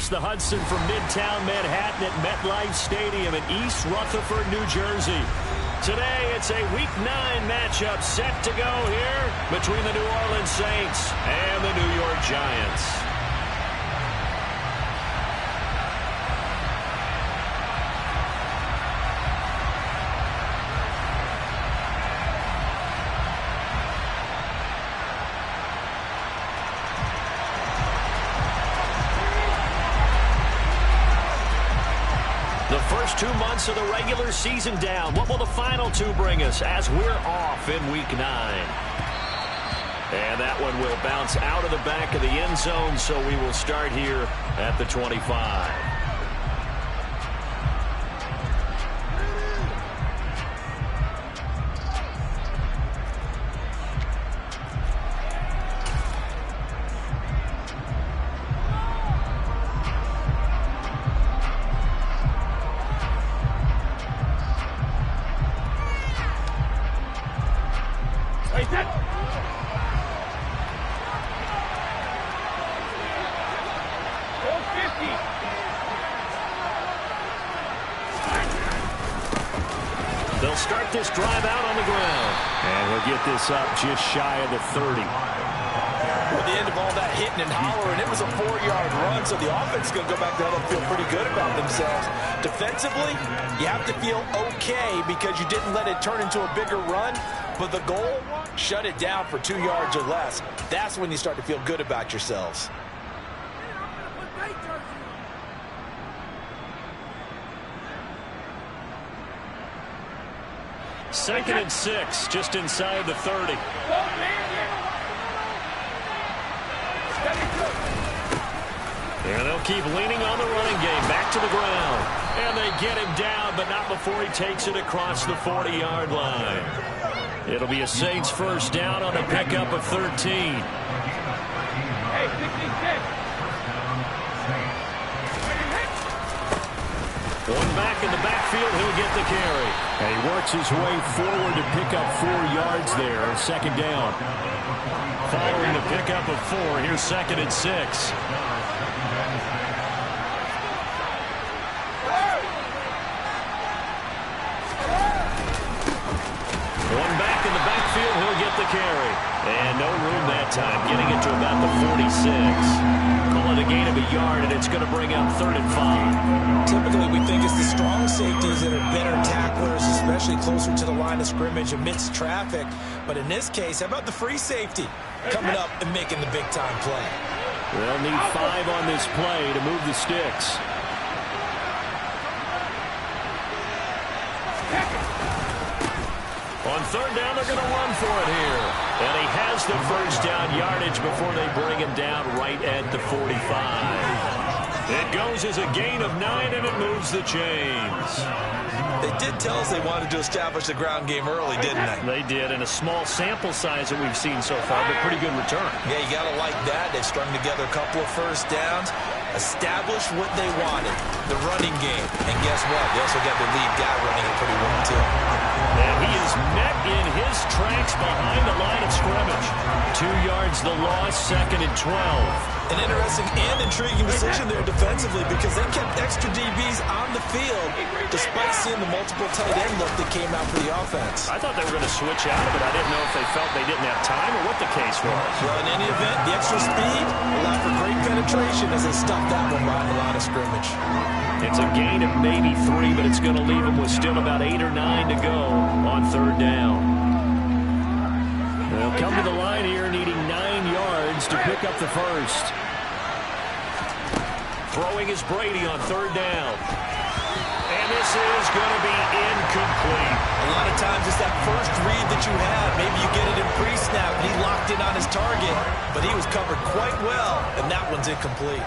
across the Hudson from Midtown Manhattan at MetLife Stadium in East Rutherford, New Jersey. Today, it's a Week 9 matchup set to go here between the New Orleans Saints and the New York Giants. The first 2 months of the regular season down. What will the final 2 bring us as we're off in Week 9? And that one will bounce out of the back of the end zone, so we will start here at the 25. They'll start this drive out on the ground. And he'll get this up just shy of the 30. At the end of all that hitting and hollering, it was a 4-yard run, so the offense is going to go back there and feel pretty good about themselves. Defensively, you have to feel okay because you didn't let it turn into a bigger run, but the goal, shut it down for 2 yards or less. That's when you start to feel good about yourselves. Second and 6, just inside the 30. And they'll keep leaning on the running game. Back to the ground. And they get him down, but not before he takes it across the 40-yard line. It'll be a Saints first down on a pickup of 13. Hey, 66. One back in the backfield, he'll get the carry. And he works his way forward to pick up 4 yards there. Second down. Following the pickup of 4, here's second and 6. One back in the backfield, he'll get the carry. And no room that time, getting it to about the 46. Call it a gain of a yard, and it's going to bring up 3rd and 5. Typically, we think it's the strong safeties that are better tacklers, especially closer to the line of scrimmage amidst traffic. But in this case, how about the free safety coming up and making the big-time play? They'll need 5 on this play to move the sticks. On 3rd down, they're going to run for it here. And he has the first down yardage before they bring him down right at the 45. It goes as a gain of 9, and it moves the chains. They did tell us they wanted to establish the ground game early, didn't they? They did, and a small sample size that we've seen so far, but pretty good return. Yeah, you got to like that. They've strung together a couple of first downs, established what they wanted, the running game. And guess what? They also got their lead guy running it pretty well, too. And he is met in his tracks behind the line of scrimmage. 2 yards the loss, 2nd and 12. An interesting and intriguing decision there defensively because they kept extra DBs on the field despite seeing the multiple tight end look that came out for the offense. I thought they were going to switch out of it. I didn't know if they felt they didn't have time or what the case was. Well, in any event, the extra speed allowed for great penetration as they stuffed that one behind the line of scrimmage. It's a gain of maybe 3, but it's going to leave them with still about 8 or 9 to go on 3rd down. They'll come to the line here needing 9 yards to pick up the first. Throwing is Brady on 3rd down. And this is going to be incomplete. A lot of times it's that first read that you have. Maybe you get it in pre-snap and he locked in on his target, but he was covered quite well, and that one's incomplete.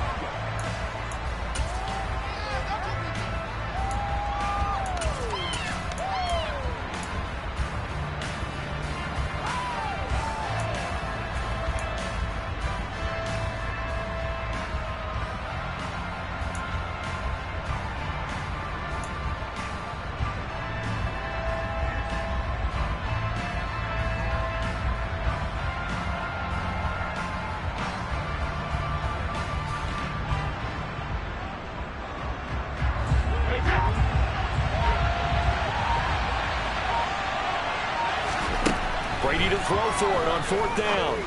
Brady to throw for it on 4th down.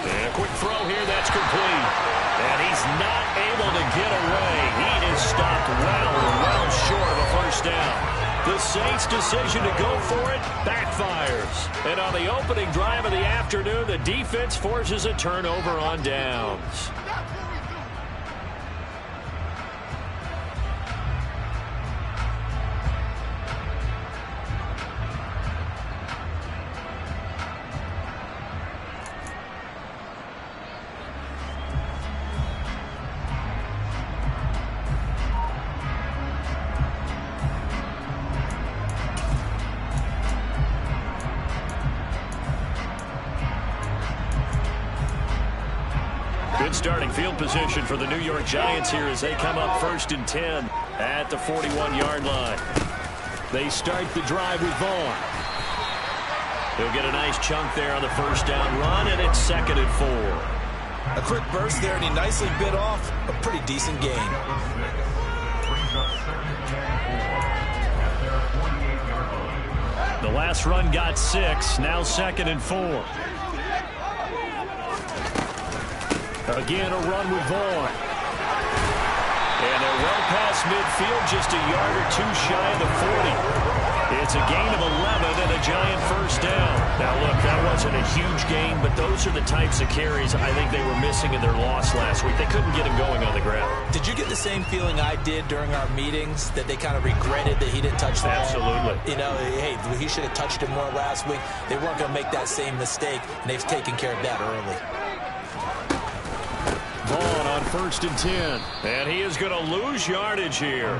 And a quick throw here, that's complete. And he's not able to get away. He is stopped well short of a first down. The Saints' decision to go for it backfires. And on the opening drive of the afternoon, the defense forces a turnover on downs. Good starting field position for the New York Giants here as they come up 1st and 10 at the 41-yard line. They start the drive with Vaughn. He'll get a nice chunk there on the first down run, and it's 2nd and 4. A quick burst there, and he nicely bit off a pretty decent gain. The last run got 6, now 2nd and 4. Again, a run with Vaughn. And they're well past midfield, just a yard or two shy of the 40. It's a gain of 11 and a Giant first down. Now, look, that wasn't a huge gain, but those are the types of carries I think they were missing in their loss last week. They couldn't get him going on the ground. Did you get the same feeling I did during our meetings, that they kind of regretted that he didn't touch the ball? Absolutely. You know, hey, he should have touched it more last week. They weren't going to make that same mistake, and they've taken care of that early. Vaughn on 1st and 10. And he is going to lose yardage here.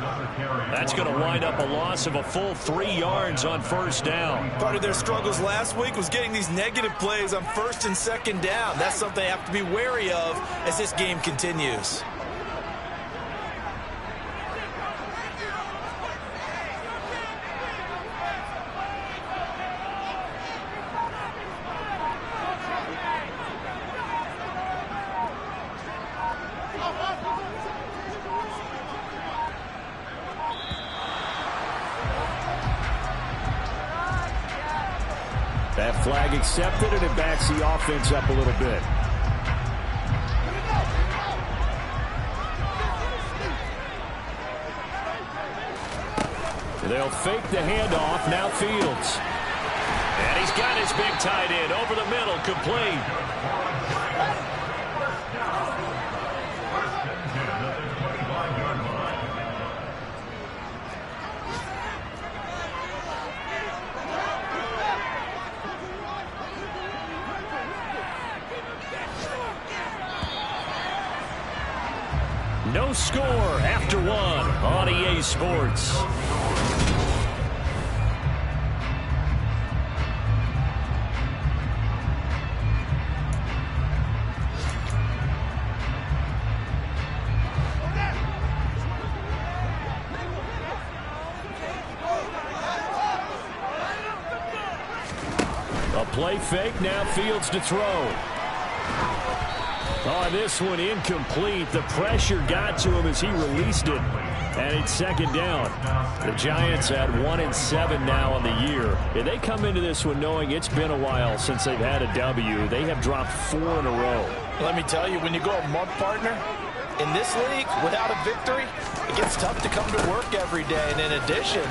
That's going to wind up a loss of a full 3 yards on first down. Part of their struggles last week was getting these negative plays on 1st and 2nd down. That's something they have to be wary of as this game continues. That flag accepted, and it backs the offense up a little bit. They'll fake the handoff. Now Fields. And he's got his big tight end over the middle, complete. No score after 1 on EA Sports. A play fake, now Fields to throw. Oh, this one incomplete. The pressure got to him as he released it, and it's 2nd down. The Giants at 1-7 now on the year. And they come into this one knowing it's been a while since they've had a W. They have dropped 4 in a row. Let me tell you, when you go a month, partner, in this league, without a victory, it gets tough to come to work every day. And in addition,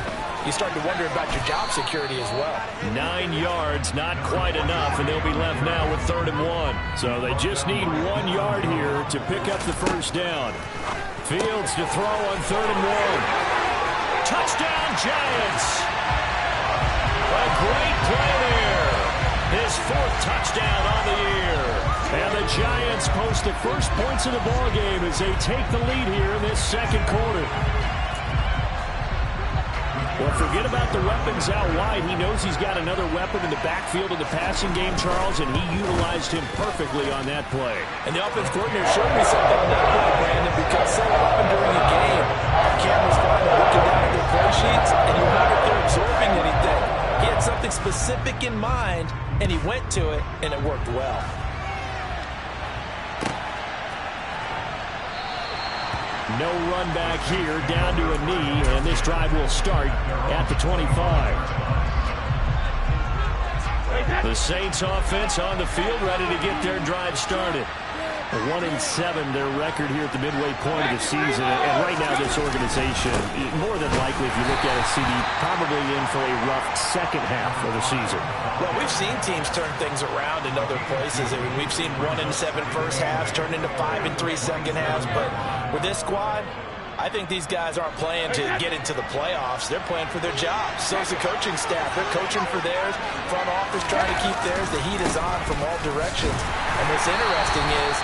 you start to wonder about your job security as well. 9 yards, not quite enough, and they'll be left now with 3rd and 1. So they just need 1 yard here to pick up the first down. Fields to throw on 3rd and 1. Touchdown, Giants! A great play there. His 4th touchdown on the year. And the Giants post the first points of the ballgame as they take the lead here in this 2nd quarter. Well, forget about the weapons out wide. He knows he's got another weapon in the backfield of the passing game, Charles, and he utilized him perfectly on that play. And the offense coordinator showed me something on that play, Brandon, because so often during a game, our cameras find them looking down at their play sheets, and you wonder if they're absorbing anything. He had something specific in mind, and he went to it, and it worked well. No run back here, down to a knee, and this drive will start at the 25. The Saints offense on the field, ready to get their drive started. 1-7 their record here at the midway point of the season. And right now this organization, more than likely, if you look at it, CD, probably in for a rough second half of the season. Well, we've seen teams turn things around in other places. I mean, we've seen 1-7 first halves turn into 5-3 second halves. But with this squad, I think these guys aren't playing to get into the playoffs. They're playing for their jobs. So is the coaching staff. They're coaching for theirs. Front office trying to keep theirs. The heat is on from all directions. And what's interesting is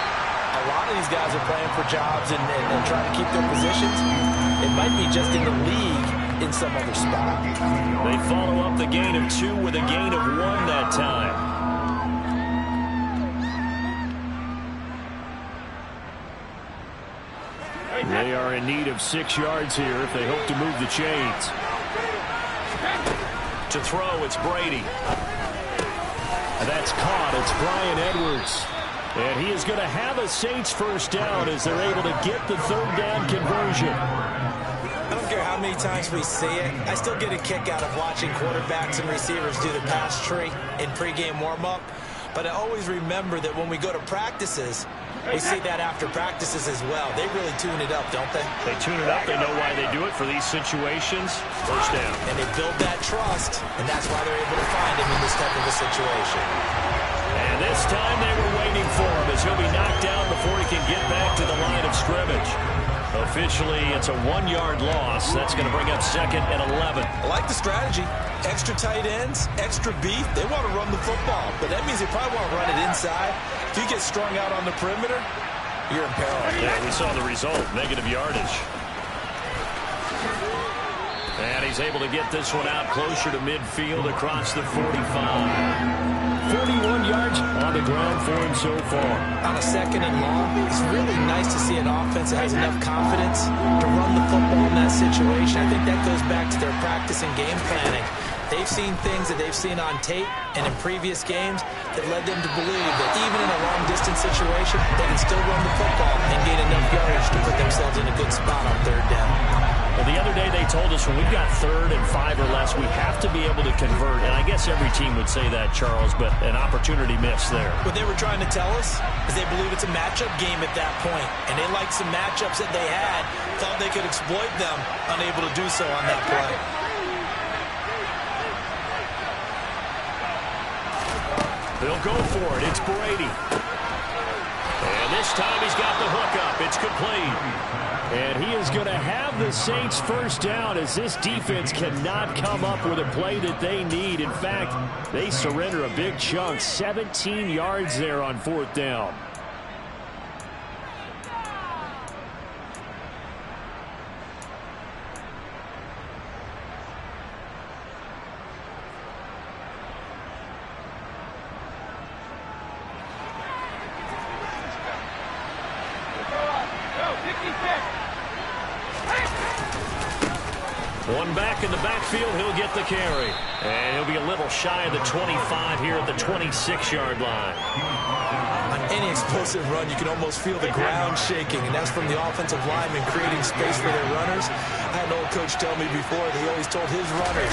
a lot of these guys are playing for jobs and trying to keep their positions. It might be just in the league in some other spot. They follow up the gain of 2 with a gain of 1 that time. They are in need of 6 yards here if they hope to move the chains. To throw, it's Brady. That's caught. It's Bryan Edwards. And he is going to have a Saints first down as they're able to get the third down conversion. I don't care how many times we see it. I still get a kick out of watching quarterbacks and receivers do the pass tree in pregame warm-up. But I always remember that when we go to practices, we see that after practices as well. They really tune it up, don't they? They tune it up. They know why they do it for these situations. First down. And they build that trust, and that's why they're able to find him in this type of a situation. And this time they were waiting for him as he'll be knocked down before he can get back to the line of scrimmage. Officially, it's a 1-yard loss. That's going to bring up 2nd and 11. I like the strategy. Extra tight ends, extra beef. They want to run the football, but that means they probably want to run it inside. If you get strung out on the perimeter, you're in peril. Yeah, we saw the result, negative yardage. And he's able to get this one out closer to midfield across the 45. 41 yards on the ground for him so far. On a 2nd and long, it's really nice to see an offense that has enough confidence to run the football in that situation. I think that goes back to their practice and game planning. They've seen things that they've seen on tape and in previous games that led them to believe that even in a long-distance situation, they can still run the football and gain enough yardage to put themselves in a good spot on 3rd down. Well, the other day they told us when we've got 3rd and 5 or less, we have to be able to convert. And I guess every team would say that, Charles, but an opportunity missed there. What they were trying to tell us is they believe it's a matchup game at that point. And they liked some matchups that they had, thought they could exploit them, unable to do so on that play. They'll go for it. It's Brady. And this time he's got the hook up. It's complete. And he is going to have the Saints first down as this defense cannot come up with a play that they need. In fact, they surrender a big chunk. 17 yards there on 4th down. One back in the backfield, he'll get the carry. And he'll be a little shy of the 25 here at the 26-yard line. On any explosive run, you can almost feel the ground shaking, and that's from the offensive linemen creating space for their runners. I had an old coach tell me before that he always told his runners,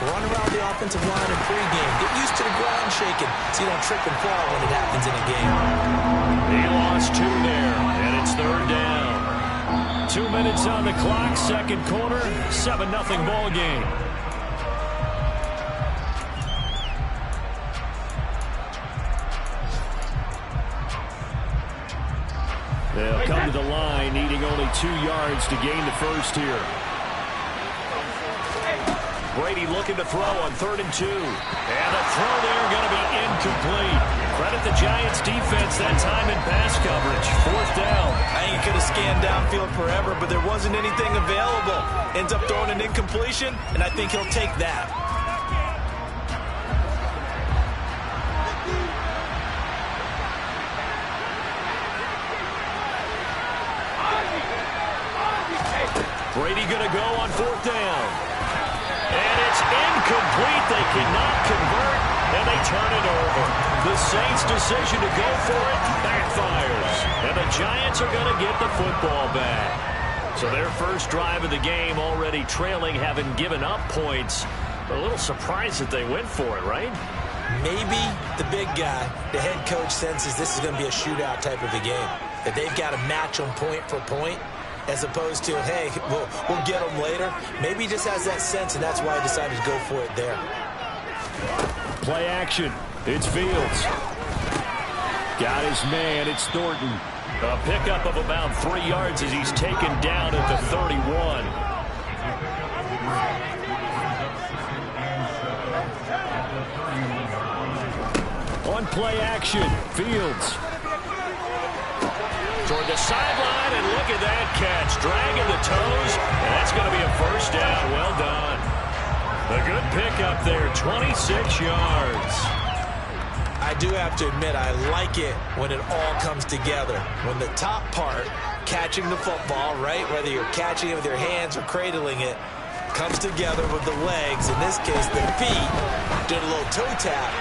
run around the offensive line in pregame. Get used to the ground shaking so you don't trip and fall when it happens in a game. He lost 2 there, and it's 3rd down. 2 minutes on the clock, 2nd quarter, 7-0 ball game. They'll come to the line, needing only 2 yards to gain the first here. Brady looking to throw on 3rd and 2. And the throw there going to be incomplete. Credit the Giants defense that time in pass coverage. 4th down. I think he could have scanned downfield forever, but there wasn't anything available. Ends up throwing an incompletion, and I think he'll take that. Brady going to go on 4th down. And it's incomplete. They cannot convert, and they turn it over. The Saints' decision to go for it backfires. And the Giants are going to get the football back. So their first drive of the game already trailing, having given up points. But a little surprised that they went for it, right? Maybe the big guy, the head coach, senses this is going to be a shootout type of a game, that they've got to match them point for point, as opposed to, hey, we'll get them later. Maybe he just has that sense, and that's why he decided to go for it there. Play action. It's Fields. Got his man. It's Thornton. A pickup of about 3 yards as he's taken down at the 31. On play action, Fields. Toward the sideline, and look at that catch. Dragging the toes, and that's going to be a first down. Well done. A good pickup there, 26 yards. I do have to admit, I like it when it all comes together. When the top part, catching the football, right, whether you're catching it with your hands or cradling it, comes together with the legs, in this case the feet, did a little toe tap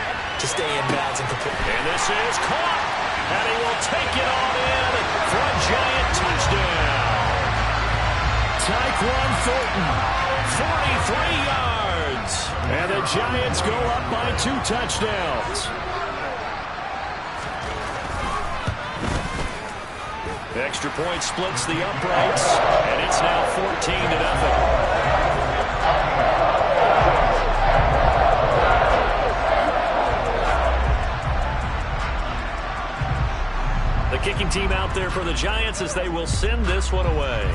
to stay in bounds and complete. And this is caught, and he will take it on in for a giant touchdown. Tyquan Thornton, 43 yards, and the Giants go up by 2 touchdowns. Extra point splits the uprights, and it's now 14-0. The kicking team out there for the Giants as they will send this one away.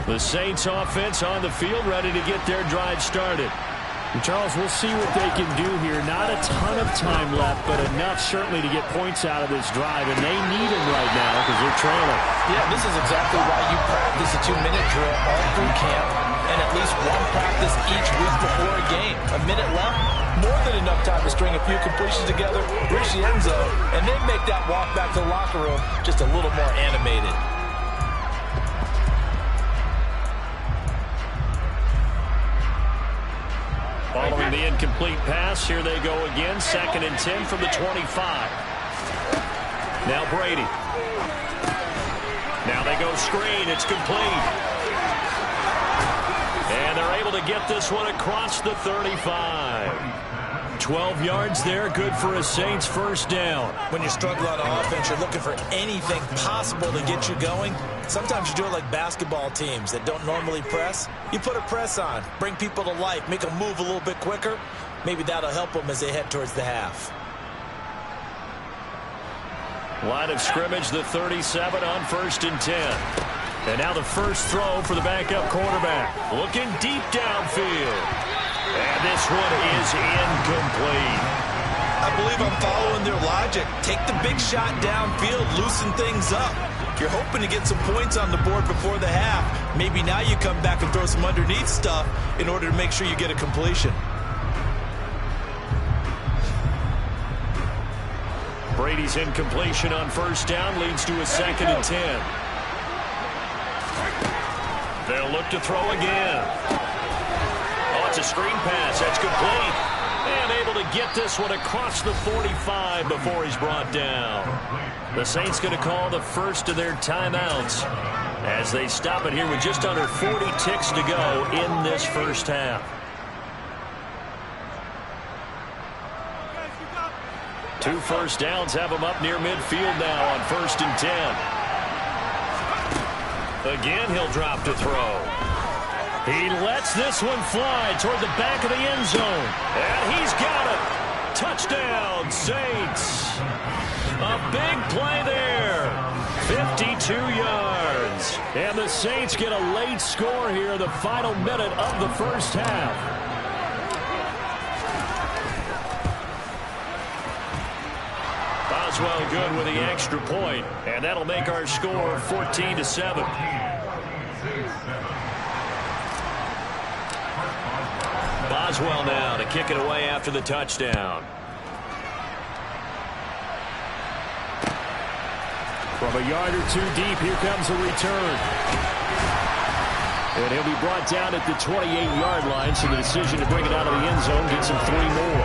The Saints offense on the field, ready to get their drive started. And Charles, we'll see what they can do here. Not a ton of time left, but enough certainly to get points out of this drive, and they need them right now because they're trailing. Yeah, this is exactly why you practice a 2-minute drill all through camp and at least one practice each week before a game. A minute left, more than enough time to string a few completions together, reach the end zone, and then make that walk back to the locker room just a little more animated. Following the incomplete pass, here they go again. 2nd and 10 from the 25. Now Brady. Now they go screen. It's complete. And they're able to get this one across the 35. 12 yards there, good for a Saints first down. When you struggle on offense, you're looking for anything possible to get you going. Sometimes you do it like basketball teams that don't normally press. You put a press on, bring people to life, make them move a little bit quicker. Maybe that'll help them as they head towards the half. Line of scrimmage, the 37 on 1st and 10. And now the first throw for the backup quarterback. Looking deep downfield. And this one is incomplete. I believe I'm following their logic. Take the big shot downfield, loosen things up. You're hoping to get some points on the board before the half. Maybe now you come back and throw some underneath stuff in order to make sure you get a completion. Brady's incompletion on 1st down leads to a 2nd and 10. They'll look to throw again. Oh, it's a screen pass. That's complete. And able to get this one across the 45 before he's brought down. The Saints going to call the first of their timeouts as they stop it here with just under 40 ticks to go in this first half. Two first downs have them up near midfield now on 1st and 10. Again, he'll drop to throw. He lets this one fly toward the back of the end zone. And he's got it. Touchdown, Saints. A big play there. 52 yards. And the Saints get a late score here, the final minute of the first half. Boswell good with the extra point, and that'll make our score 14-7. Boswell now to kick it away after the touchdown. From a yard or two deep, here comes a return. And he'll be brought down at the 28-yard line, so the decision to bring it out of the end zone gets him 3 more.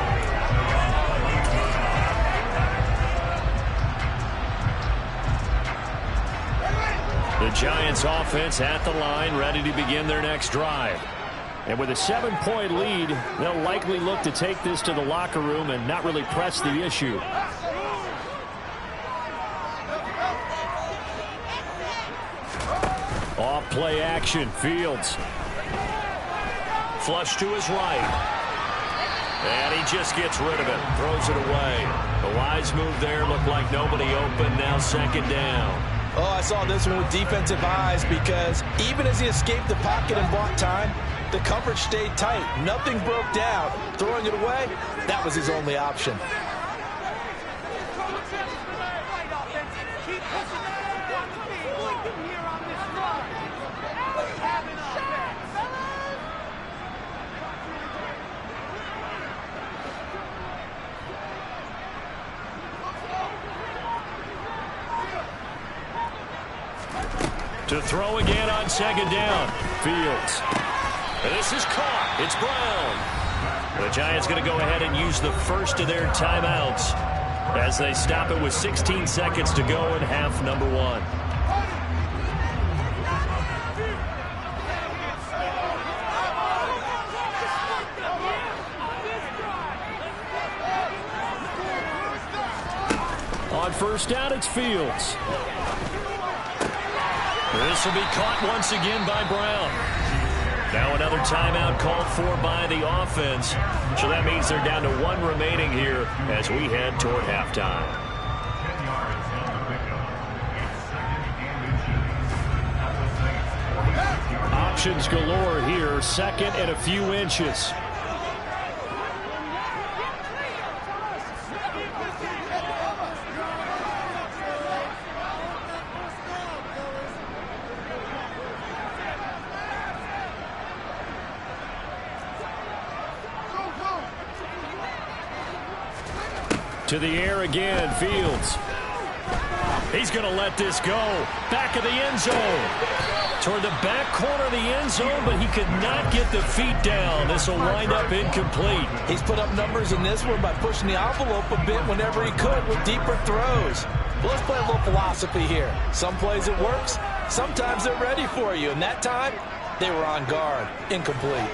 The Giants offense at the line, ready to begin their next drive. And with a 7-point lead, they'll likely look to take this to the locker room and not really press the issue. Off play action, Fields. Flush to his right. And he just gets rid of it, throws it away. The wise move there, looked like nobody open, now 2nd down. Oh, I saw this one with defensive eyes because even as he escaped the pocket and bought time, the coverage stayed tight. Nothing broke down. Throwing it away, that was his only option. To throw again on 2nd down. Fields. And this is caught. It's Brown. The Giants going to go ahead and use the first of their timeouts as they stop it with 16 seconds to go in half number 1. On 1st down, it's Fields. This will be caught once again by Brown. Now another timeout called for by the offense. So that means they're down to 1 remaining here as we head toward halftime. Options galore here. 2nd and a few inches. To the air again, Fields. He's going to let this go. Back of the end zone. Toward the back corner of the end zone, but he could not get the feet down. This will wind up incomplete. He's put up numbers in this one by pushing the envelope a bit whenever he could with deeper throws. But let's play a little philosophy here. Some plays it works. Sometimes they're ready for you. And that time, they were on guard. Incomplete.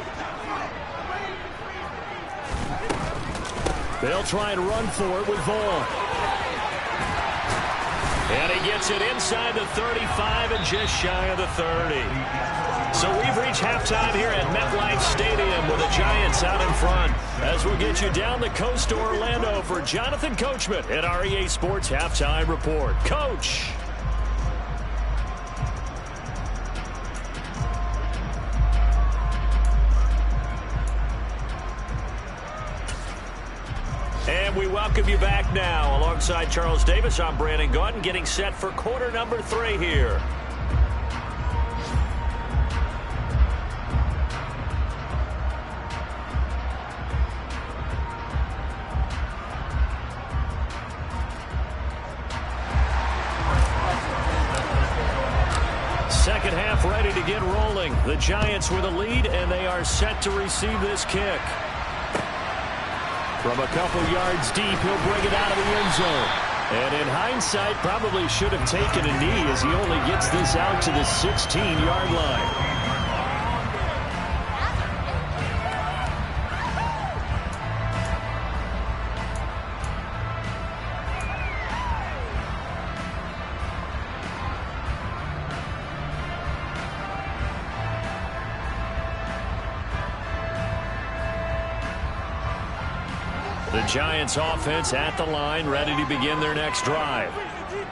They'll try and run for it with Vaughn. And he gets it inside the 35 and just shy of the 30. So we've reached halftime here at MetLife Stadium with the Giants out in front. As we'll get you down the coast to Orlando for Jonathan Coachman at our EA Sports Halftime Report. Coach. And we welcome you back now. Alongside Charles Davis, I'm Brandon Gaudin, getting set for quarter number 3 here. Second half ready to get rolling. The Giants with a lead, and they are set to receive this kick. From a couple yards deep, he'll bring it out of the end zone. And in hindsight, probably should have taken a knee as he only gets this out to the 16-yard line. The Giants offense at the line, ready to begin their next drive.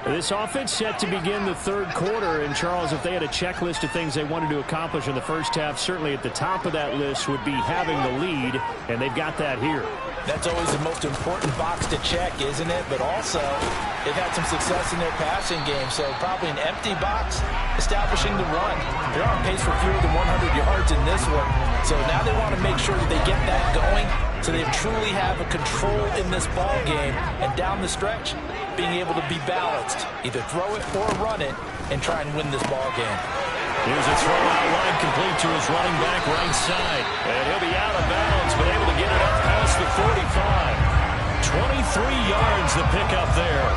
This offense set to begin the 3rd quarter. And, Charles, if they had a checklist of things they wanted to accomplish in the first half, certainly at the top of that list would be having the lead, and they've got that here. That's always the most important box to check, isn't it? But also, they've had some success in their passing game, so probably an empty box establishing the run. They're on pace for fewer than 100 yards in this one, so now they want to make sure that they get that going so they truly have a control in this ball game, and down the stretch, being able to be balanced, either throw it or run it, and try and win this ball game. Here's a throw out wide, complete to his running back right side. And he'll be out of bounds, but able to get it up past the 45. 23 yards the pickup there.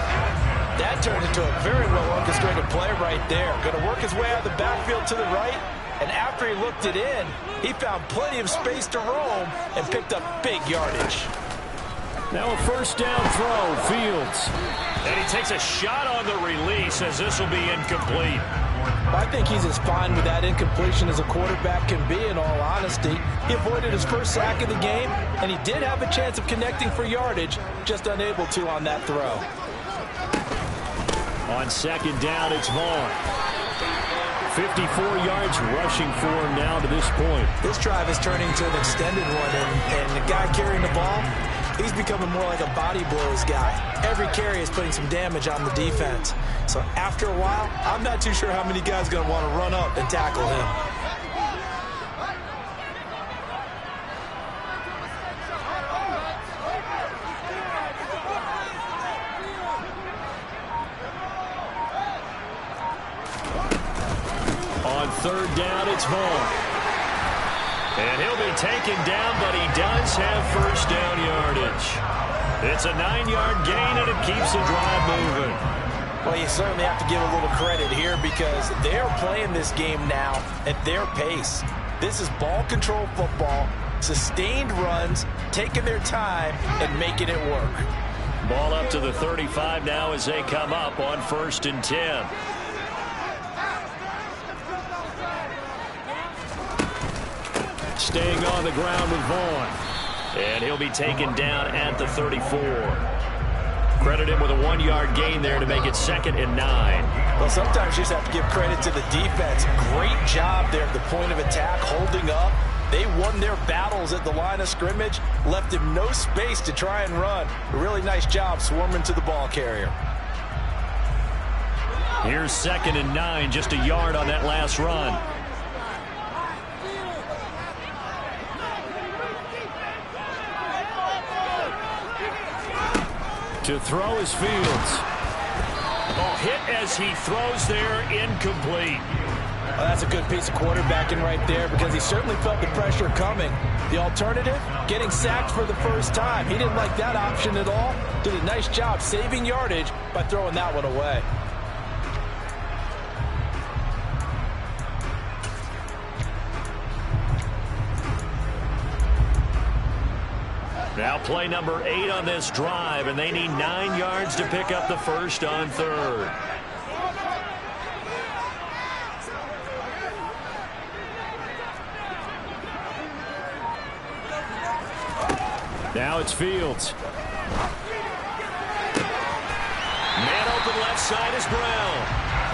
That turned into a very well-orchestrated play right there. Going to work his way out of the backfield to the right, and after he looked it in, he found plenty of space to roam and picked up big yardage. Now a first down throw, Fields. And he takes a shot on the release as this will be incomplete. I think he's as fine with that incompletion as a quarterback can be, in all honesty. He avoided his first sack of the game, and he did have a chance of connecting for yardage, just unable to on that throw. On second down, it's Vaughn. 54 yards rushing for him now to this point. This drive is turning to an extended one, and the guy carrying the ball, he's becoming more like a body blows guy. Every carry is putting some damage on the defense. So after a while, I'm not too sure how many guys are going to want to run up and tackle him. On third down, it's Vaughn. And he'll be taken down, but he does have first down yardage. It's a 9-yard gain, and it keeps the drive moving. Well, you certainly have to give a little credit here because they're playing this game now at their pace. This is ball control football, sustained runs, taking their time, and making it work. Ball up to the 35 now as they come up on 1st and 10. Staying on the ground with Vaughn. And he'll be taken down at the 34. Credit him with a 1-yard gain there to make it 2nd and 9. Well, sometimes you just have to give credit to the defense. Great job there at the point of attack, holding up. They won their battles at the line of scrimmage, left him no space to try and run. A really nice job swarming to the ball carrier. Here's 2nd and 9, just a yard on that last run. To throw is Fields. Oh, hit as he throws there, incomplete. Well, that's a good piece of quarterbacking right there because he certainly felt the pressure coming. The alternative, getting sacked for the first time. He didn't like that option at all. Did a nice job saving yardage by throwing that one away. Now play number 8 on this drive, and they need 9 yards to pick up the first on 3rd. Now it's Fields. Man open left side is Brown.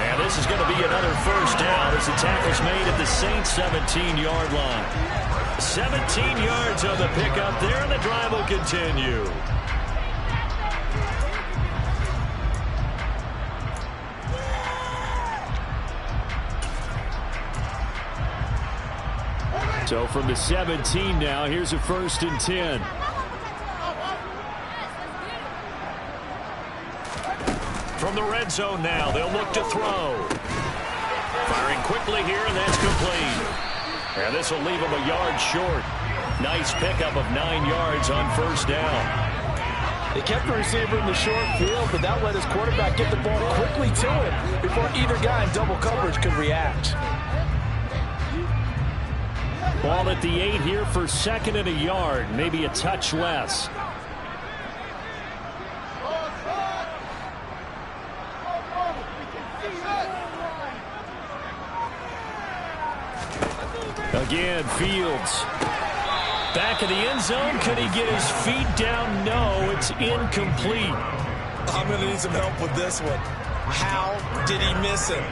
And this is going to be another first down as the tackle's made at the Saints' 17-yard line. 17 yards on the pickup there, and the drive will continue. So from the 17 now, here's a 1st and 10. From the red zone now, they'll look to throw. Firing quickly here, and that's complete. And this will leave him a yard short. Nice pickup of 9 yards on 1st down. They kept the receiver in the short field, but that let his quarterback get the ball quickly to him before either guy in double coverage could react. Ball at the 8 here for 2nd and a yard, maybe a touch less. Again, Fields. Back of the end zone. Could he get his feet down? No, it's incomplete. I'm going to need some help with this one. How did he miss him?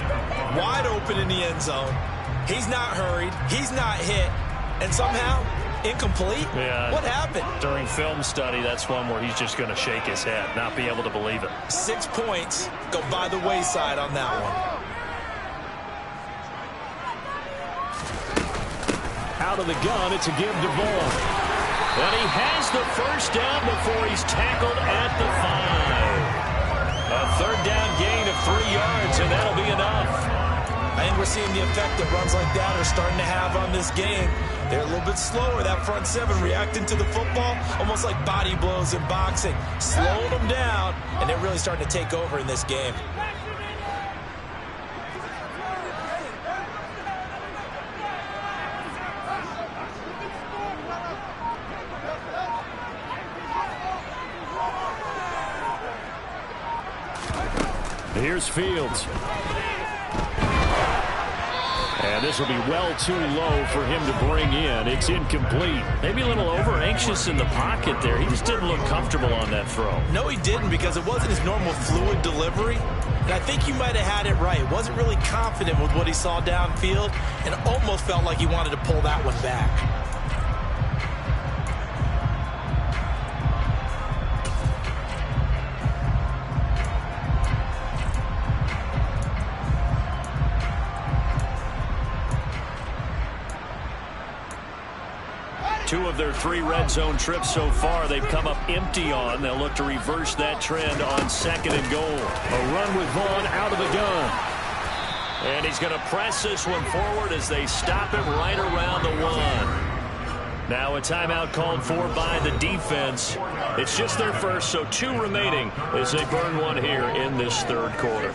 Wide open in the end zone. He's not hurried. He's not hit. And somehow, incomplete? Yeah. What happened? During film study, that's one where he's just going to shake his head, not be able to believe it. 6 points go by the wayside on that one. Out of the gun, it's a give to Vaughn. And he has the first down before he's tackled at the 5. A 3rd down gain of 3 yards, and that'll be enough. I think we're seeing the effect that runs like that are starting to have on this game. They're a little bit slower, that front seven, reacting to the football, almost like body blows in boxing, slowing them down, and they're really starting to take over in this game. Here's Fields. And this will be well too low for him to bring in. It's incomplete. Maybe a little over-anxious in the pocket there. He just didn't look comfortable on that throw. No, he didn't, because it wasn't his normal fluid delivery. And I think you might have had it right. Wasn't really confident with what he saw downfield and almost felt like he wanted to pull that one back. Two of their 3 red zone trips so far, they've come up empty on. They'll look to reverse that trend on 2nd and goal. A run with Vaughn out of the gun. And he's going to press this one forward as they stop him right around the 1. Now a timeout called for by the defense. It's just their first, so 2 remaining as they burn one here in this 3rd quarter.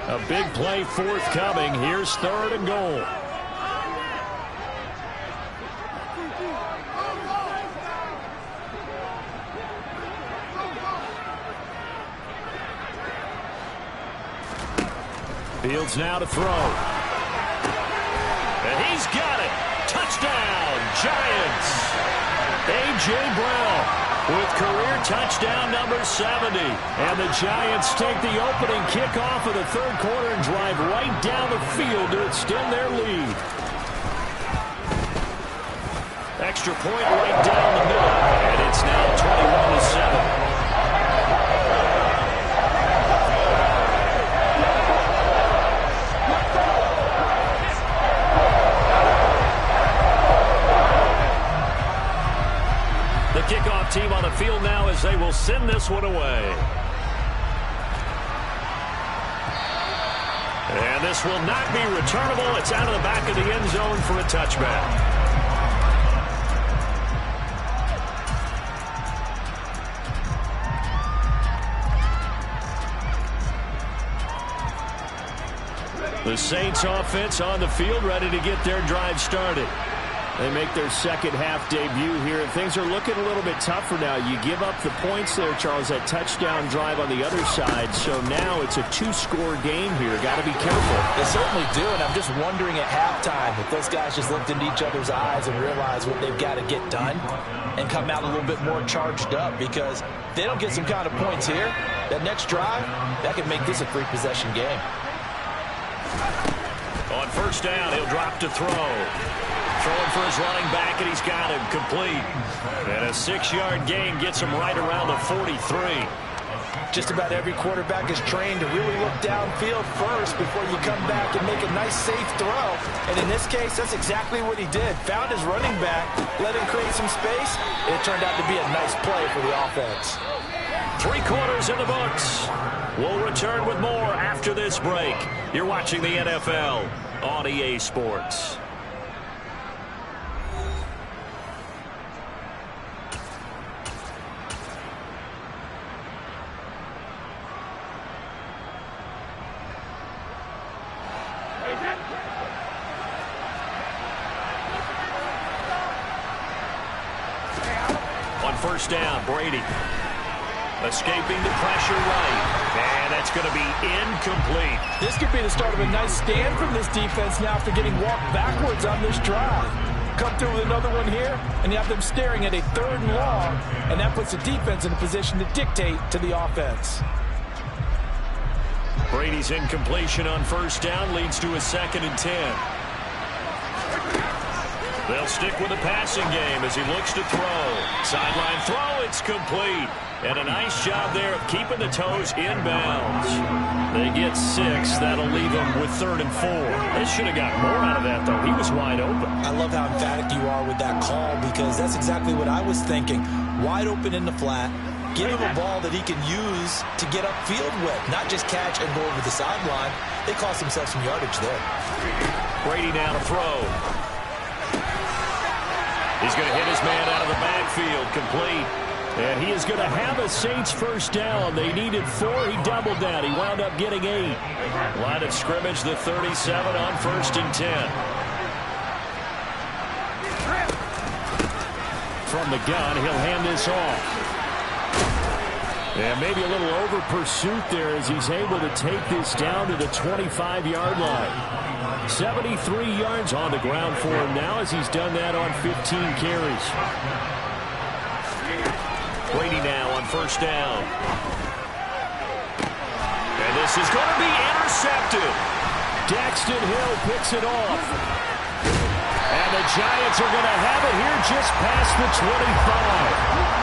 A big play forthcoming. Here's 3rd and goal. Fields now to throw. And he's got it. Touchdown, Giants. A.J. Brown with career touchdown number 70. And the Giants take the opening kickoff of the 3rd quarter and drive right down the field to extend their lead. Extra point right down the middle. And it's now 21-7. Kickoff team on the field now as they will send this one away. And this will not be returnable. It's out of the back of the end zone for a touchback. The Saints offense on the field, ready to get their drive started. They make their 2nd half debut here, and things are looking a little bit tougher now. You give up the points there, Charles, that touchdown drive on the other side. So now it's a 2-score game here. Got to be careful. They certainly do, and I'm just wondering at halftime if those guys just looked into each other's eyes and realized what they've got to get done and come out a little bit more charged up, because if they don't get some kind of points here, that next drive, that could make this a 3-possession game. On 1st down, he'll drop to throw. Throwing for his running back, and he's got him complete. And a 6-yard gain gets him right around the 43. Just about every quarterback is trained to really look downfield first before you come back and make a nice, safe throw. And in this case, that's exactly what he did. Found his running back, let him create some space, and it turned out to be a nice play for the offense. 3 quarters in the books. We'll return with more after this break. You're watching the NFL on EA Sports. On 1st down, Brady escaping the pressure right. And that's going to be incomplete. This could be the start of a nice stand from this defense now after getting walked backwards on this drive. Come through with another one here, and you have them staring at a 3rd and long, and that puts the defense in a position to dictate to the offense. Brady's incompletion on 1st down leads to a 2nd and 10. They'll stick with the passing game as he looks to throw. Sideline throw, it's complete. And a nice job there of keeping the toes inbounds. They get 6. That'll leave them with 3rd and 4. They should have got more out of that, though. He was wide open. I love how emphatic you are with that call, because that's exactly what I was thinking. Wide open in the flat. Give him a ball that he can use to get upfield with, not just catch and go over the sideline. They cost themselves some yardage there. Brady now to throw. He's going to hit his man out of the backfield, complete. And he is going to have a Saints first down. They needed 4. He doubled that. He wound up getting 8. Line of scrimmage, the 37 on 1st and 10. From the gun, he'll hand this off. And maybe a little over pursuit there as he's able to take this down to the 25-yard line. 73 yards on the ground for him now as he's done that on 15 carries. Brady now on 1st down. And this is going to be intercepted. Daxton Hill picks it off. And the Giants are going to have it here just past the 25.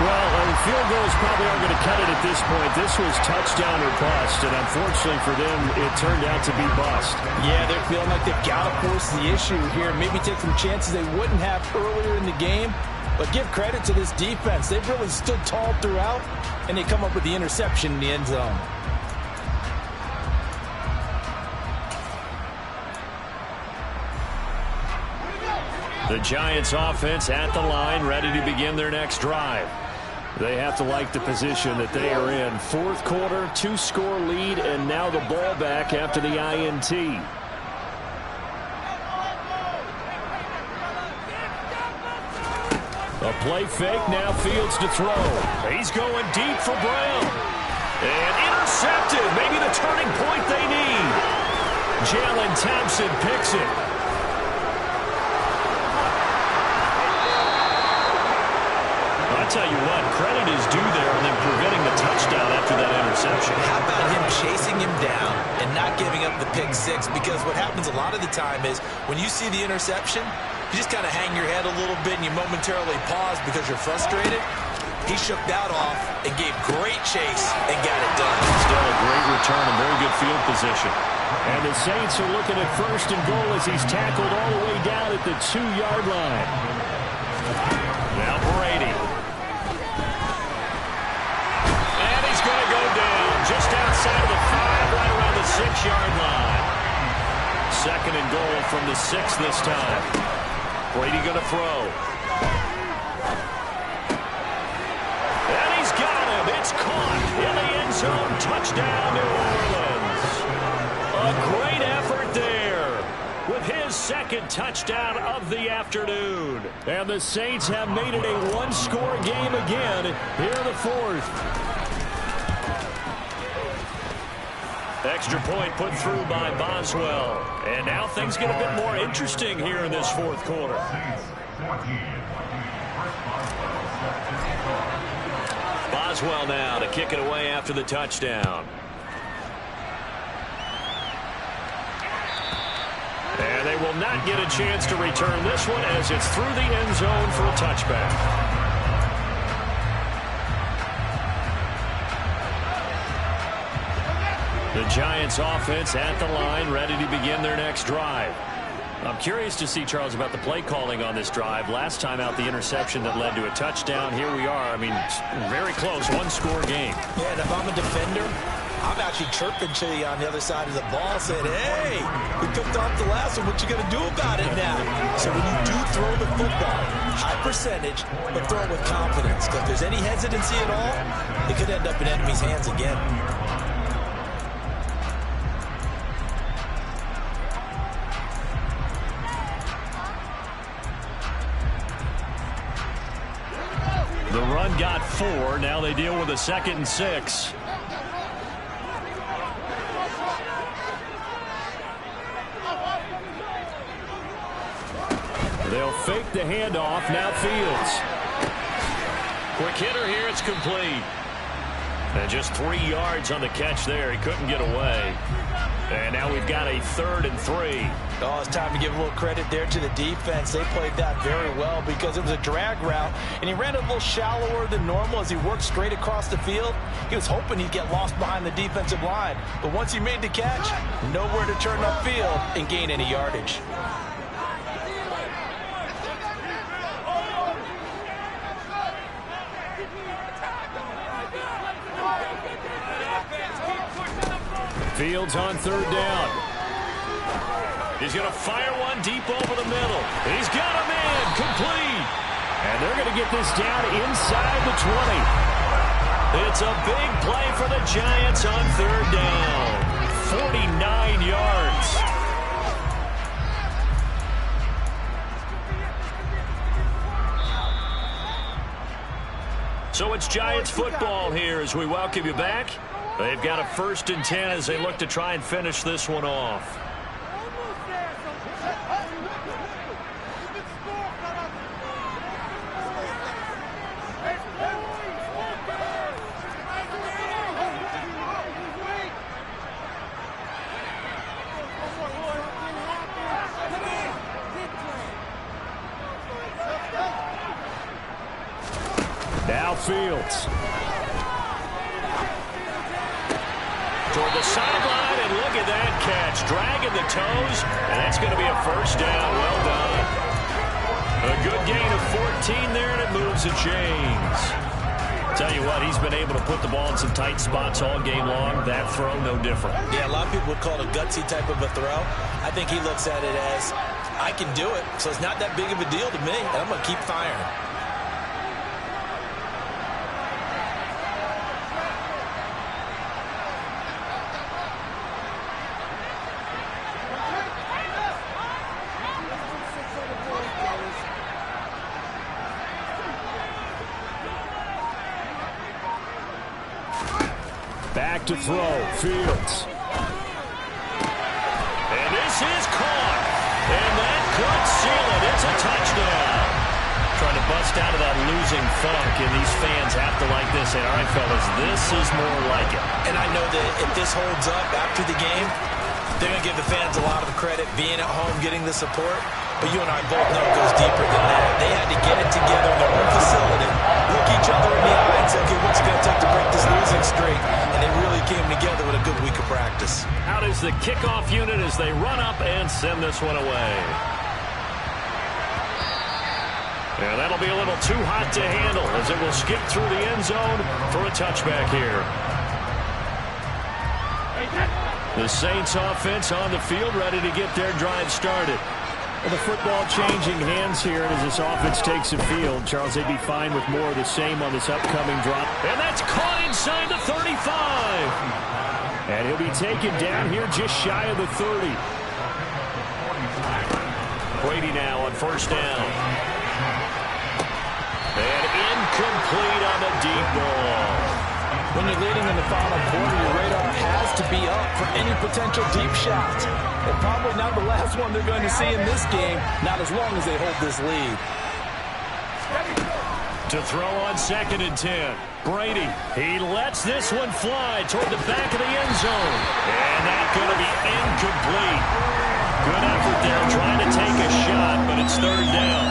Well, the field goals probably aren't going to cut it at this point. This was touchdown or bust, and unfortunately for them, it turned out to be bust. Yeah, they're feeling like they've got to force the issue here, maybe take some chances they wouldn't have earlier in the game. But give credit to this defense. They've really stood tall throughout, and they come up with the interception in the end zone. The Giants offense at the line, ready to begin their next drive. They have to like the position that they are in. 4th quarter, 2-score lead, and now the ball back after the INT. A play fake, now Fields to throw. He's going deep for Brown. And intercepted, maybe the turning point they need. Jalen Thompson picks it. I'll tell you what, credit is due there on them preventing the touchdown after that interception. How about him chasing him down and not giving up the pick 6? Because what happens a lot of the time is when you see the interception, you just kind of hang your head a little bit and you momentarily pause because you're frustrated. He shook that off and gave great chase and got it done. Still a great return and very good field position. And the Saints are looking at 1st and goal as he's tackled all the way down at the 2-yard line. Now Brady. Just outside of the 5, right around the 6-yard line. 2nd and goal from the 6 this time. Brady going to throw. And he's got him. It's caught in the end zone. Touchdown, New Orleans. A great effort there with his 2nd touchdown of the afternoon. And the Saints have made it a 1-score game again here in the 4th. Extra point put through by Boswell. And now things get a bit more interesting here in this 4th quarter. Boswell now to kick it away after the touchdown. And they will not get a chance to return this one as it's through the end zone for a touchback. The Giants offense at the line, ready to begin their next drive. I'm curious to see, Charles, about the play calling on this drive. Last time out, the interception that led to a touchdown. Here we are. I mean, very close, 1-score game. Yeah, and if I'm a defender, I'm actually chirping to you on the other side of the ball, saying, hey, we picked off the last one. What you going to do about it now? So when you do throw the football, high percentage, but throw it with confidence. Because if there's any hesitancy at all, it could end up in enemy's hands again. The run got 4. Now they deal with a 2nd and 6. They'll fake the handoff. Now Fields. Quick hitter here. It's complete. And just 3 yards on the catch there. He couldn't get away. And now we've got a 3rd and 3. Oh, it's time to give a little credit there to the defense. They played that very well because it was a drag route, and he ran a little shallower than normal as he worked straight across the field. He was hoping he'd get lost behind the defensive line, but once he made the catch, nowhere to turn upfield and gain any yardage. Fields on third down. He's going to fire one deep over the middle. He's got him in. Complete. And they're going to get this down inside the 20. It's a big play for the Giants on third down. 49 yards. So it's Giants football here as we welcome you back. They've got a 1st and 10 as they look to try and finish this one off. Now Fields. Toward the sideline, and look at that catch. Dragging the toes, and that's going to be a 1st down. Well done. A good gain of 14 there, and it moves the chains. Tell you what, he's been able to put the ball in some tight spots all game long. That throw, no different. Yeah, a lot of people would call it a gutsy type of a throw. I think he looks at it as, I can do it, so it's not that big of a deal to me, and I'm going to keep firing. Back to throw. Fields. And this is caught. And that could seal it. It's a touchdown. Trying to bust out of that losing funk, and these fans have to like this. And all right, fellas, this is more like it. And I know that if this holds up after the game, they're going to give the fans a lot of credit, being at home, getting the support. But you and I both know it goes deeper than that. They had to get it together in their own facility, look each other in the eye and say, okay, what's it going to take to break this losing streak? And they really came together with a good week of practice. Out is the kickoff unit as they run up and send this one away. And that'll be a little too hot to handle as it will skip through the end zone for a touchback here. The Saints offense on the field ready to get their drive started. Well, the football changing hands here as this offense takes the field. Charles, they'd be fine with more of the same on this upcoming drop. And that's caught inside the 35. And he'll be taken down here just shy of the 30. Brady now on 1st down. And incomplete on the deep ball. When you're leading in the final quarter, your radar has to be up for any potential deep shots. And probably not the last one they're going to see in this game, not as long as they hold this lead. To throw on 2nd and 10. Brady, he lets this one fly toward the back of the end zone. And that's going to be incomplete. Good effort there trying to take a shot, but it's 3rd down.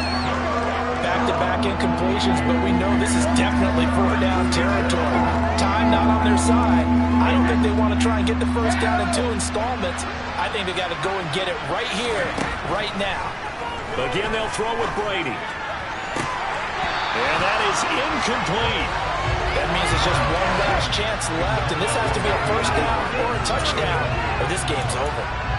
Back-to-back incompletions, but we know this is definitely 4th-down territory. Time not on their side. I don't think they want to try and get the 1st down in 2 installments. I think they got to go and get it right here, right now. Again, they'll throw with Brady. And that is incomplete. That means it's just one last chance left, and this has to be a 1st down or a touchdown, or this game's over.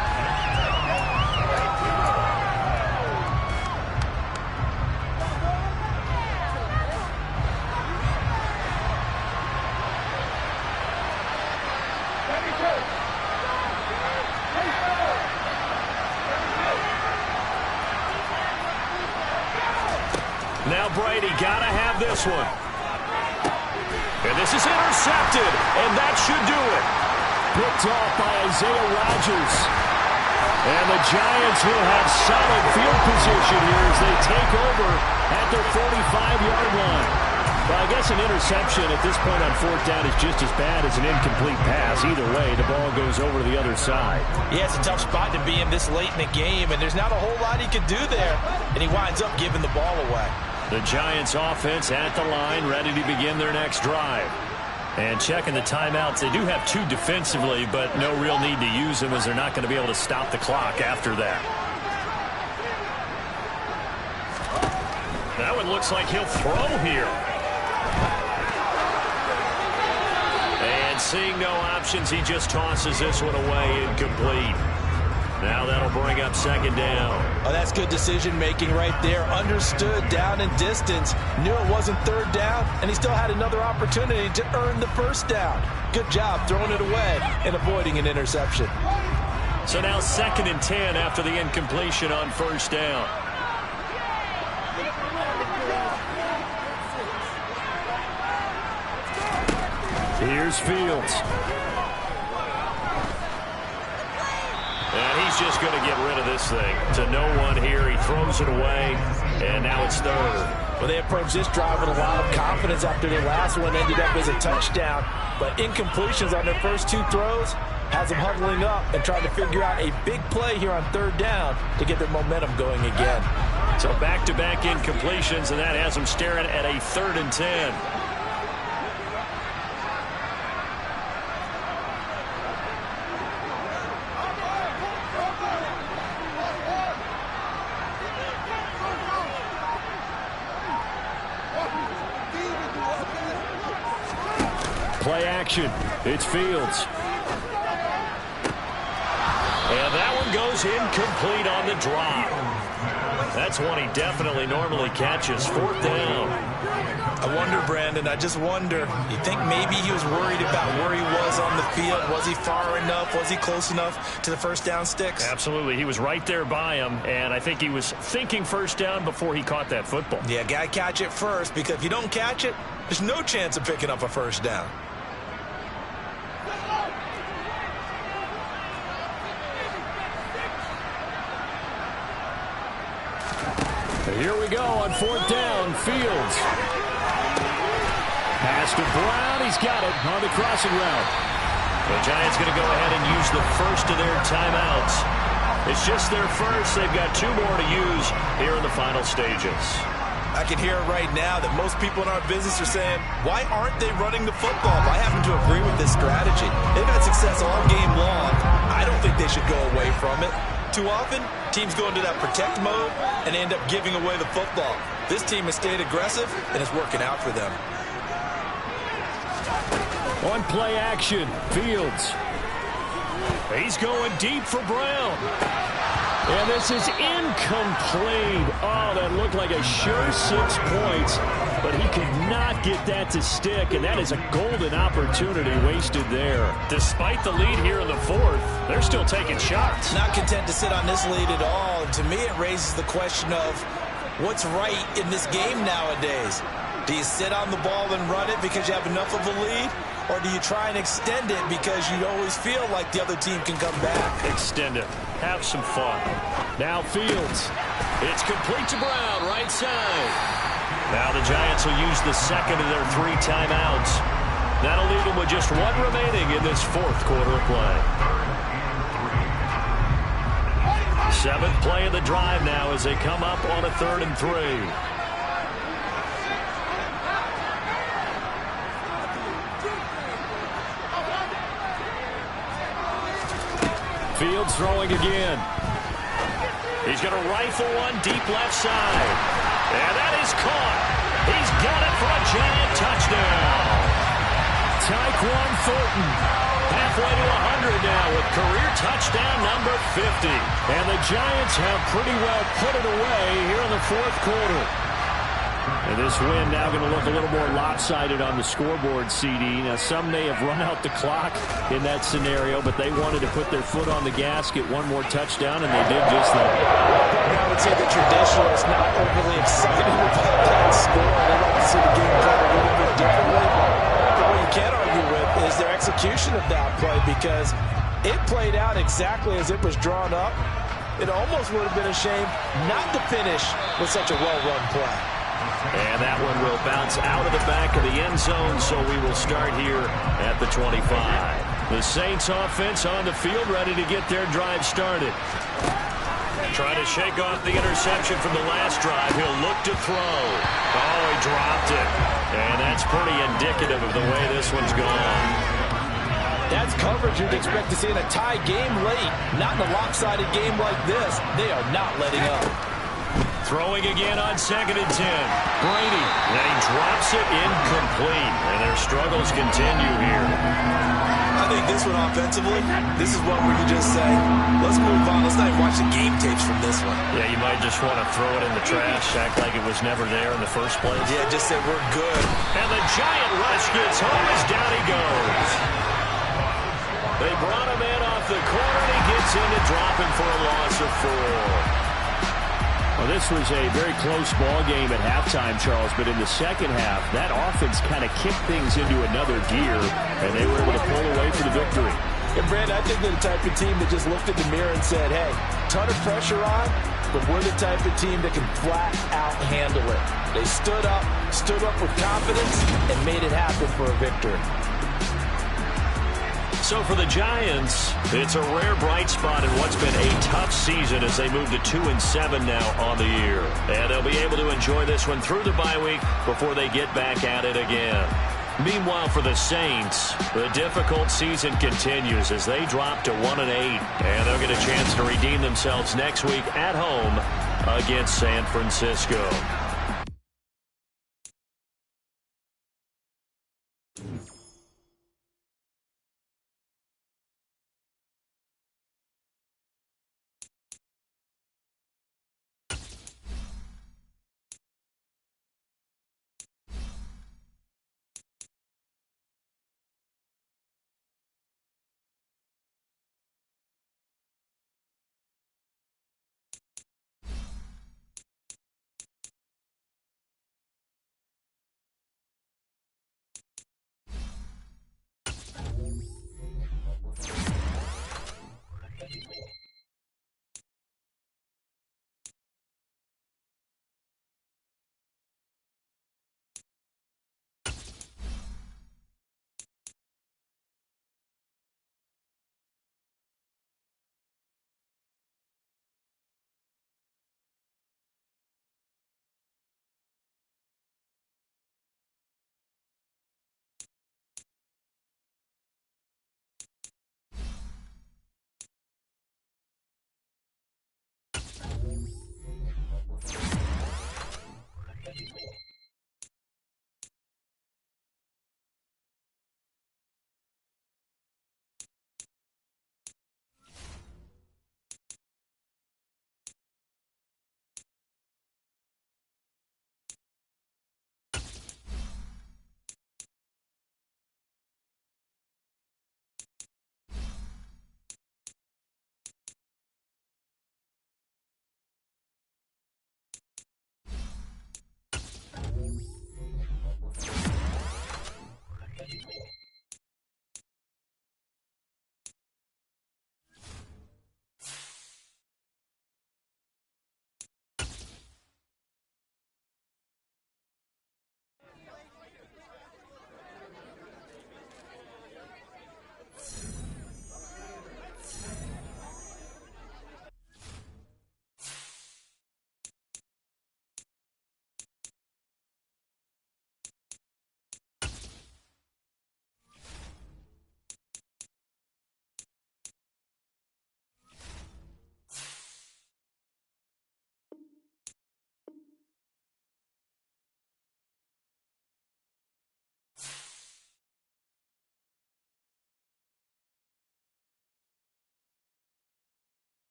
Now Brady got to have this one. And this is intercepted, and that should do it. Picked off by Isaiah Rodgers. And the Giants will have solid field position here as they take over at their 45-yard line. Well, I guess an interception at this point on 4th down is just as bad as an incomplete pass. Either way, the ball goes over to the other side. Yeah, it's a tough spot to be in this late in the game, and there's not a whole lot he could do there, and he winds up giving the ball away. The Giants offense at the line, ready to begin their next drive. And checking the timeouts, they do have 2 defensively, but no real need to use them as they're not going to be able to stop the clock after that. That one looks like he'll throw here. And seeing no options, he just tosses this one away, incomplete. Now that'll bring up second down. Oh, that's good decision-making right there. Understood down and distance. Knew it wasn't third down, and he still had another opportunity to earn the first down. Good job throwing it away and avoiding an interception. So now 2nd and 10 after the incompletion on first down. Here's Fields. And he's just going to get rid of this thing. To no one here. He throws it away, and now it's third. Well, they approached this drive with a lot of confidence after their last one ended up as a touchdown. But incompletions on their first 2 throws has them huddling up and trying to figure out a big play here on third down to get their momentum going again. So back-to-back incompletions, and that has them staring at a 3rd and 10. Play action. It's Fields. And that one goes incomplete on the drop. That's one he definitely normally catches. 4th down. I wonder, Brandon, I just wonder. You think maybe he was worried about where he was on the field? Was he far enough? Was he close enough to the first down sticks? Absolutely. He was right there by him, and I think he was thinking first down before he caught that football. Yeah, got to catch it first, because if you don't catch it, there's no chance of picking up a first down. Here we go on 4th down. Fields. Pass to Brown. He's got it on the crossing route. The Giants going to go ahead and use the first of their timeouts. It's just their first. They've got 2 more to use here in the final stages. I can hear it right now that most people in our business are saying, why aren't they running the football? I happen to agree with this strategy. They've had success all game long. I don't think they should go away from it. Too often, teams go into that protect mode and end up giving away the football. This team has stayed aggressive, and it's working out for them. On play action, Fields. He's going deep for Brown. And this is incomplete. Oh, that looked like a sure 6 points, but he could not get that to stick, and that is a golden opportunity wasted there. Despite the lead here in the 4th, they're still taking shots. Not content to sit on this lead at all. And to me, it raises the question of what's right in this game nowadays. Do you sit on the ball and run it because you have enough of a lead? Or do you try and extend it because you always feel like the other team can come back? Extend it. Have some fun. Now Fields. It's complete to Brown, right side. Now the Giants will use the 2nd of their 3 timeouts. That'll leave them with just 1 remaining in this 4th quarter of play. 7th play of the drive now as they come up on a 3rd and 3. Fields throwing again. He's going to rifle one deep left side. And that is caught. He's got it for a Giant touchdown. Tyquan Thornton halfway to 100 now with career touchdown number 50. And the Giants have pretty well put it away here in the 4th quarter. And this win now going to look a little more lopsided on the scoreboard, CD. Now, some may have run out the clock in that scenario, but they wanted to put their foot on the gas, get 1 more touchdown, and they did just that. I would say the traditionalists not overly excited about that score. They'd like to see the game played a little bit differently. But what you can't argue with is their execution of that play, because it played out exactly as it was drawn up. It almost would have been a shame not to finish with such a well-run play. And that one will bounce out of the back of the end zone, so we will start here at the 25. The Saints offense on the field, ready to get their drive started. Trying to shake off the interception from the last drive. He'll look to throw. Oh, he dropped it. And that's pretty indicative of the way this one's gone. That's coverage you'd expect to see in a tie game late. Not in a lopsided game like this. They are not letting up. Throwing again on 2nd and 10. Brady. And he drops it incomplete. And their struggles continue here. I think this one offensively, this is one where you just say, let's move on. Let's not even watch the game tapes from this one. Yeah, you might just want to throw it in the trash, act like it was never there in the first place. Yeah, just say we're good. And the giant rush gets home as down he goes. They brought him in off the corner, and he gets in to drop him for a loss of 4. Well, this was a very close ball game at halftime, Charles, but in the second half, that offense kind of kicked things into another gear, and they were able to pull away for the victory. And, Brandon, I think they're the type of team that just looked in the mirror and said, hey, ton of pressure on, but we're the type of team that can flat out handle it. They stood up with confidence, and made it happen for a victory. So for the Giants, it's a rare bright spot in what's been a tough season as they move to 2-7 now on the year. And they'll be able to enjoy this one through the bye week before they get back at it again. Meanwhile, for the Saints, the difficult season continues as they drop to 1-8. And they'll get a chance to redeem themselves next week at home against San Francisco.